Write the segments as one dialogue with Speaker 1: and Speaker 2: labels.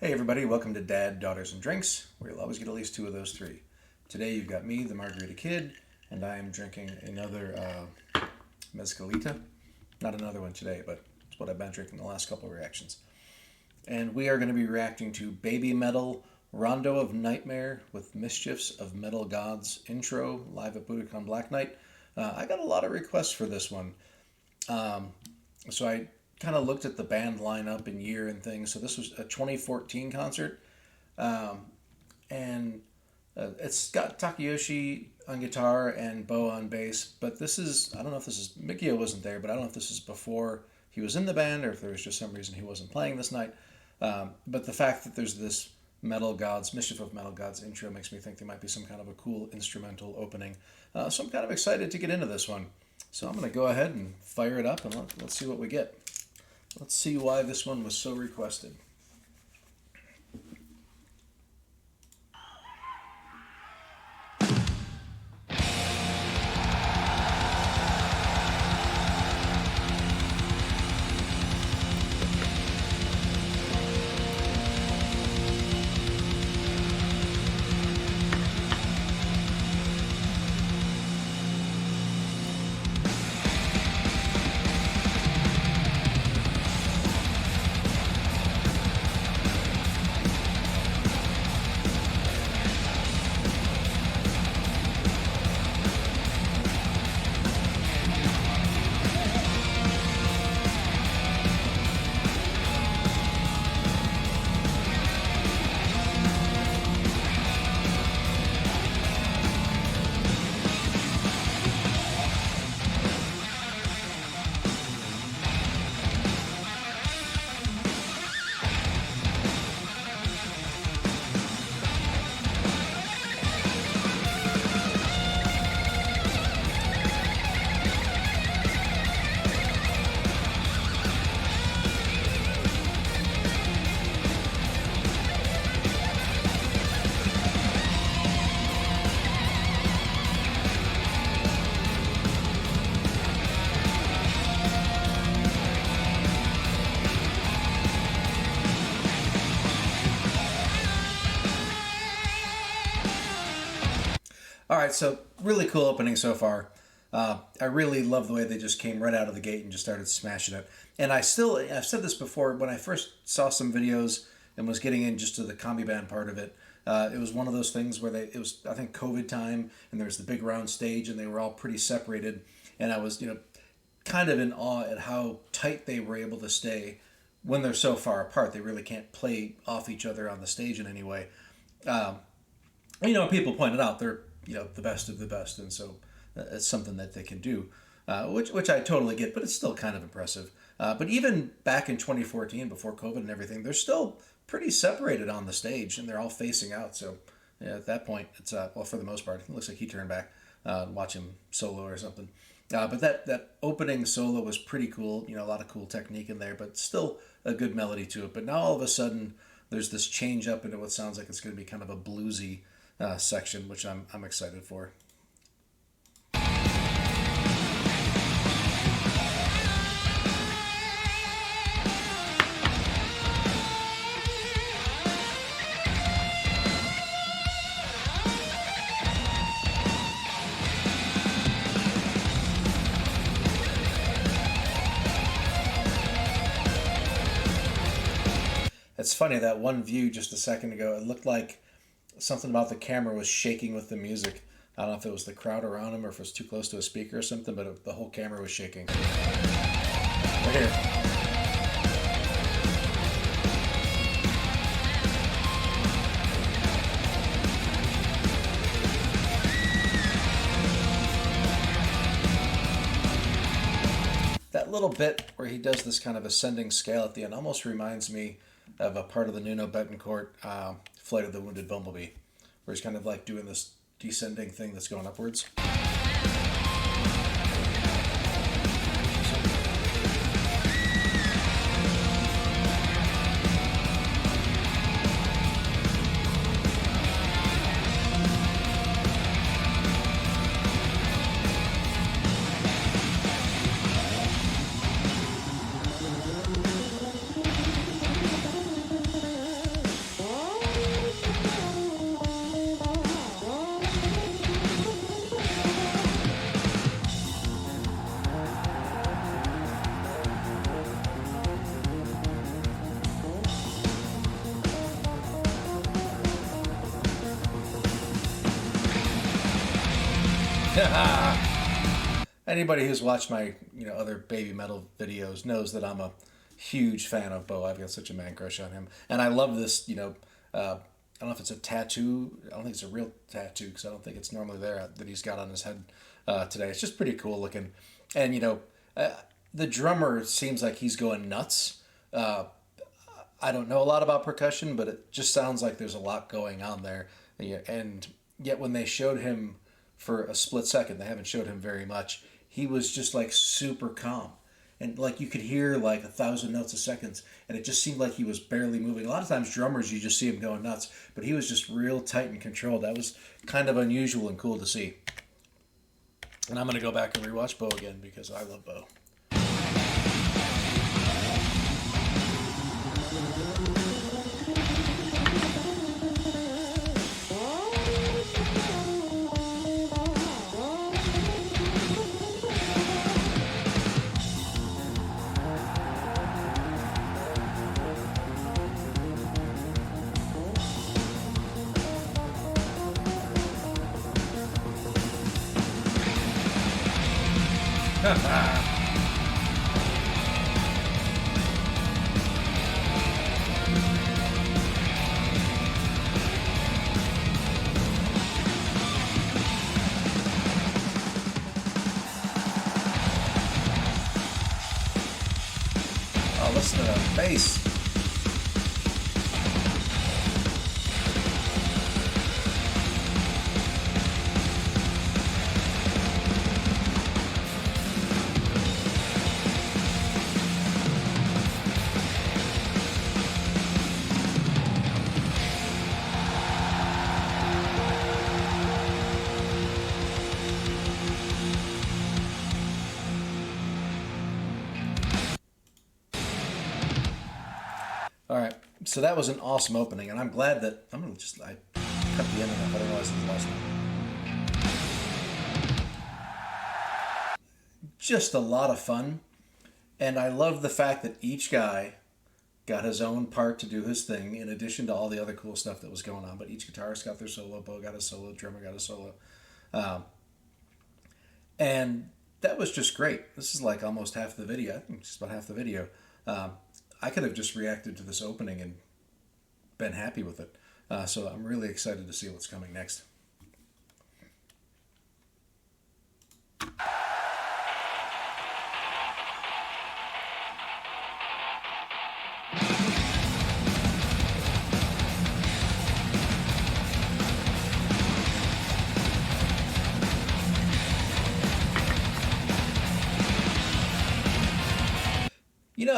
Speaker 1: Hey everybody, welcome to Dad, Daughters, and Drinks, where you'll always get at least two of those three. Today you've got me, the Margarita Kid, and I am drinking another mezcalita. Not another one today, but it's what I've been drinking the last couple of reactions. And we are going to be reacting to Babymetal, Rondo of Nightmare with Mischiefs of Metal Gods intro, live at Budokan Black Night. I got a lot of requests for this one. So I kind of looked at the band lineup and year and things. So this was a 2014 concert. And it's got Takayoshi on guitar and Bo on bass. But this is, I don't know if this is, Mikio wasn't there, but I don't know if this is before he was in the band or if there was just some reason he wasn't playing this night. But the fact that there's this Metal Gods, Mischief of Metal Gods intro makes me think there might be some kind of a cool instrumental opening. So I'm kind of excited to get into this one. So I'm going to go ahead and fire it up and let's see what we get. Let's see why this one was so requested. All right, so really cool opening so far. I really love the way they just came right out of the gate and just started smashing it. And I've said this before, when I first saw some videos and was getting in just to the combi band part of it, it was one of those things where it was, I think, COVID time, and there was the big round stage, and they were all pretty separated. And I was, kind of in awe at how tight they were able to stay when they're so far apart. They really can't play off each other on the stage in any way. People pointed out they're the best of the best, and so it's something that they can do, which I totally get, but it's still kind of impressive. But even back in 2014, before COVID and everything, they're still pretty separated on the stage, and they're all facing out. So at that point, it's well, for the most part, it looks like he turned back, watch him solo or something. But that opening solo was pretty cool. A lot of cool technique in there, but still a good melody to it. But now all of a sudden, there's this change up into what sounds like it's going to be kind of a bluesy section, which I'm excited for. It's funny, that one view just a second ago, it looked like something about the camera was shaking with the music. I don't know if it was the crowd around him or if it was too close to a speaker or something, but the whole camera was shaking. Right here. That little bit where he does this kind of ascending scale at the end almost reminds me of a part of the Nuno Betancourt Flight of the Wounded Bumblebee, where he's kind of like doing this descending thing that's going upwards. Anybody who's watched my other Baby Metal videos knows that I'm a huge fan of Bo. I've got such a man crush on him, and I love this. I don't know if it's a tattoo. I don't think it's a real tattoo because I don't think it's normally there that he's got on his head today. It's just pretty cool looking, and the drummer seems like he's going nuts. I don't know a lot about percussion, but it just sounds like there's a lot going on there. Yeah, and yet when they showed him for a split second, they haven't showed him very much. He was just like super calm. And like you could hear like 1,000 notes a second, and it just seemed like he was barely moving. A lot of times drummers, you just see him going nuts, but he was just real tight and controlled. That was kind of unusual and cool to see. And I'm going to go back and rewatch Bo again because I love Bo. Oh, listen to that bass. All right, so that was an awesome opening, and I'm glad that I cut the end of that, but I realized it was the last one. Just a lot of fun, and I love the fact that each guy got his own part to do his thing, in addition to all the other cool stuff that was going on. But each guitarist got their solo, Bo got a solo, drummer got a solo, and that was just great. This is like almost half the video. I think just about half the video. I could have just reacted to this opening and been happy with it. So I'm really excited to see what's coming next.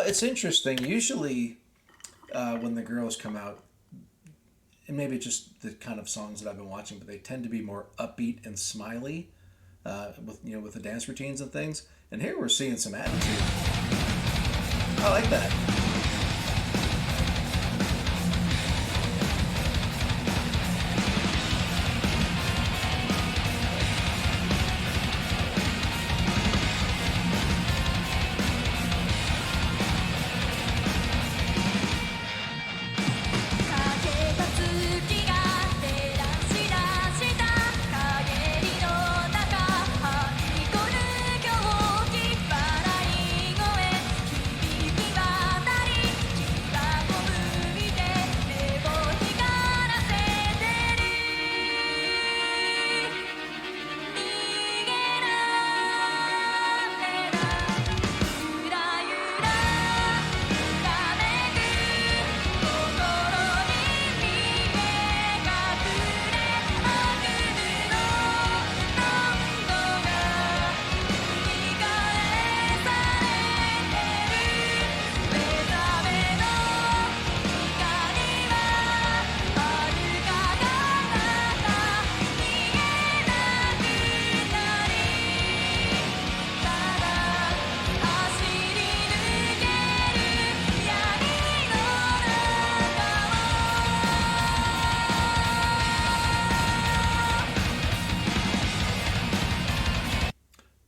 Speaker 1: It's interesting. Usually, when the girls come out, and maybe just the kind of songs that I've been watching, but they tend to be more upbeat and smiley, with the dance routines and things. And here we're seeing some attitude. I like that.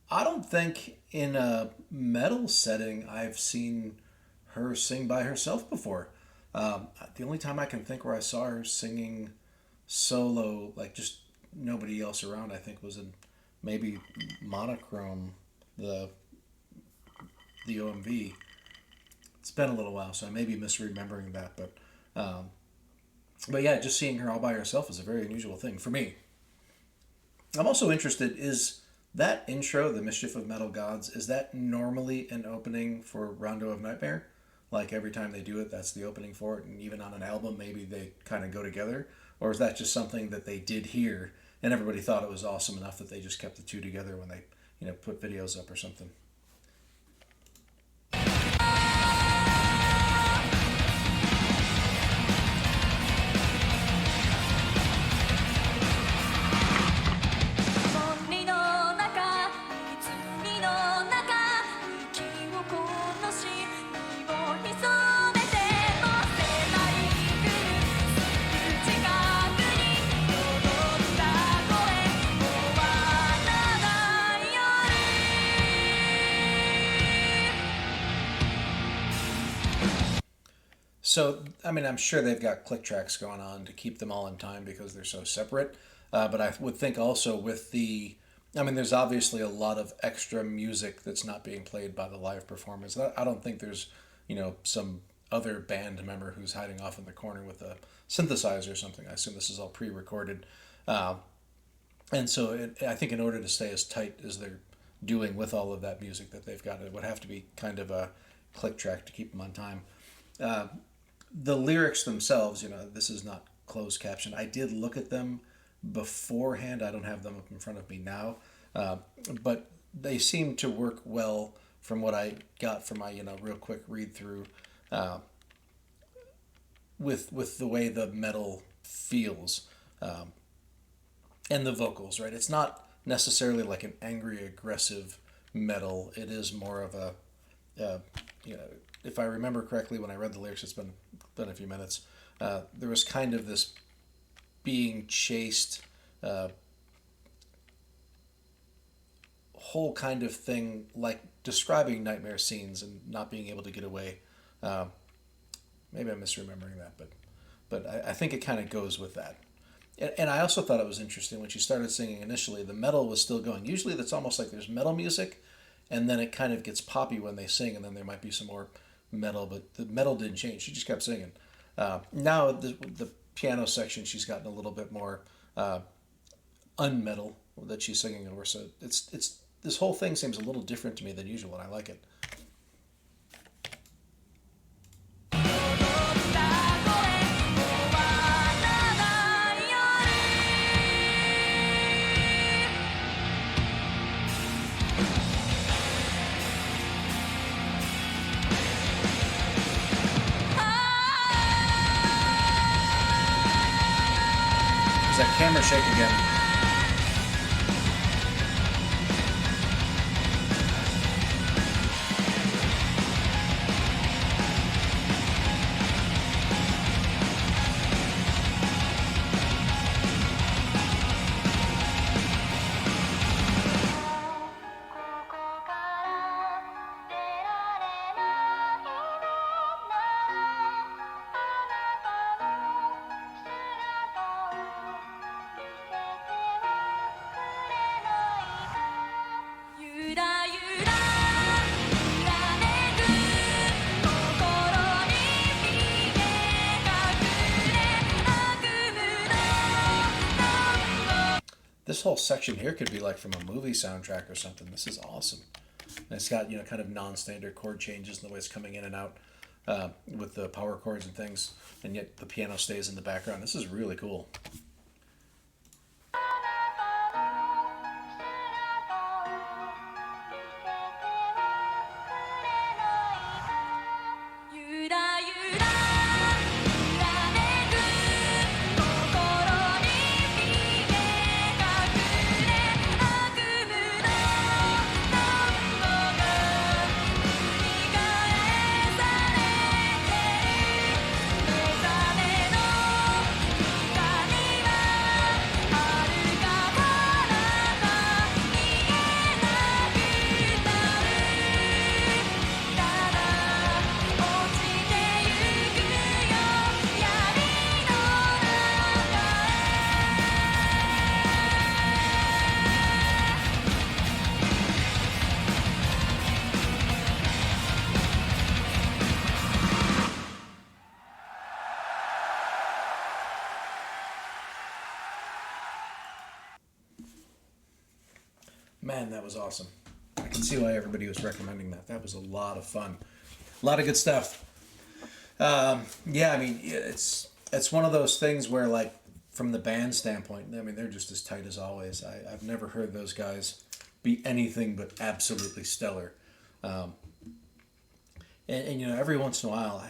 Speaker 1: I don't think in a metal setting I've seen her sing by herself before. The only time I can think where I saw her singing solo, like just nobody else around, I think was in maybe monochrome the OMV. It's been a little while, so I may be misremembering that, but yeah, just seeing her all by herself is a very unusual thing for me. I'm also interested, is that intro, the Mischief of Metal Gods, is that normally an opening for Rondo of Nightmare? Like every time they do it, that's the opening for it, and even on an album, maybe they kind of go together? Or is that just something that they did here and everybody thought it was awesome enough that they just kept the two together when they, put videos up or something? So, I mean, I'm sure they've got click tracks going on to keep them all in time because they're so separate. But I would think also with I mean, there's obviously a lot of extra music that's not being played by the live performers. I don't think there's, some other band member who's hiding off in the corner with a synthesizer or something. I assume this is all pre-recorded. And so I think in order to stay as tight as they're doing with all of that music that they've got, it would have to be kind of a click track to keep them on time. The lyrics themselves, this is not closed caption. I did look at them beforehand. I don't have them up in front of me now, but they seem to work well from what I got from my real quick read through, with the way the metal feels, and the vocals. Right, it's not necessarily like an angry, aggressive metal. It is more of a, if I remember correctly, when I read the lyrics, it's been a few minutes. There was kind of this being chased, whole kind of thing, like describing nightmare scenes and not being able to get away. Maybe I'm misremembering that, but I think it kind of goes with that. And I also thought it was interesting when she started singing initially, the metal was still going. Usually that's almost like there's metal music, and then it kind of gets poppy when they sing, and then there might be some more metal, but the metal didn't change. She just kept singing. Now the piano section, she's gotten a little bit more unmetal that she's singing over. So it's this whole thing seems a little different to me than usual, and I like it. That camera shake again. This whole section here could be like from a movie soundtrack or something. This is awesome. And it's got, kind of non-standard chord changes in the way it's coming in and out, with the power chords and things, and yet the piano stays in the background. This is really cool. Man, that was awesome. I can see why everybody was recommending that. That was a lot of fun. A lot of good stuff. Yeah, I mean, it's one of those things where, like, from the band standpoint, I mean, they're just as tight as always. I've never heard those guys be anything but absolutely stellar. Um, and you know, every once in a while,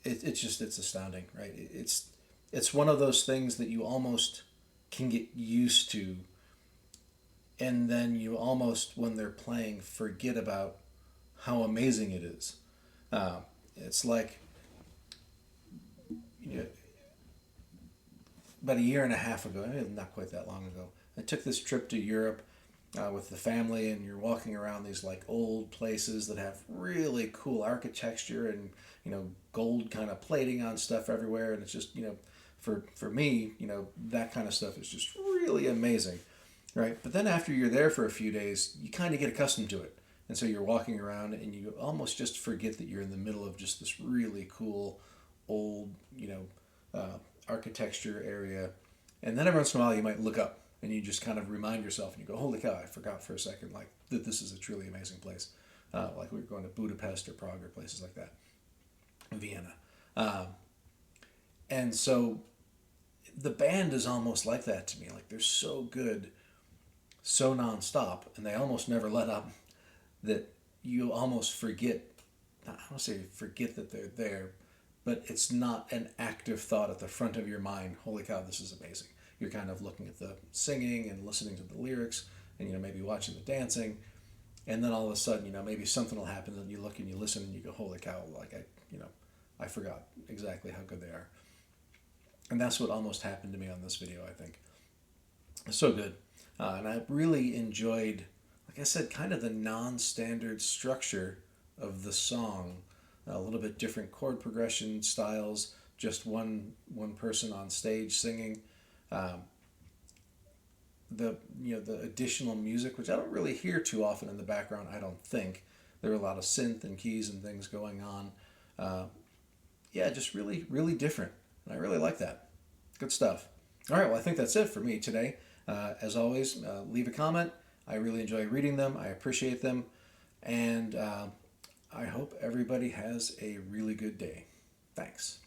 Speaker 1: it's astounding, right? It's one of those things that you almost can get used to, and then you almost, when they're playing, forget about how amazing it is. It's like, you know, about a year and a half ago, not quite that long ago, I took this trip to Europe with the family, and you're walking around these like old places that have really cool architecture and, you know, gold kind of plating on stuff everywhere, and it's just, you know, for me, you know, that kind of stuff is just really amazing, right? But then after you're there for a few days, you kind of get accustomed to it, and so you're walking around and you almost just forget that you're in the middle of just this really cool old, you know, architecture area. And then every once in a while you might look up and you just kind of remind yourself and you go, holy cow, I forgot for a second, like, that this is a truly amazing place. Like we were going to Budapest or Prague or places like that, Vienna. And so the band is almost like that to me. Like, they're so good, so nonstop, and they almost never let up, that you almost forget, I don't want to say forget that they're there, but it's not an active thought at the front of your mind, holy cow, this is amazing. You're kind of looking at the singing and listening to the lyrics and, you know, maybe watching the dancing, and then all of a sudden, you know, maybe something will happen and you look and you listen and you go, holy cow, like, I forgot exactly how good they are. And that's what almost happened to me on this video, I think. So good. And I really enjoyed, like I said, kind of the non-standard structure of the song. A little bit different chord progression styles, just one person on stage singing. The additional music, which I don't really hear too often in the background, I don't think. There are a lot of synth and keys and things going on. Yeah, just really, really different. And I really like that. Good stuff. All right, well, I think that's it for me today. As always, leave a comment. I really enjoy reading them. I appreciate them. And I hope everybody has a really good day. Thanks.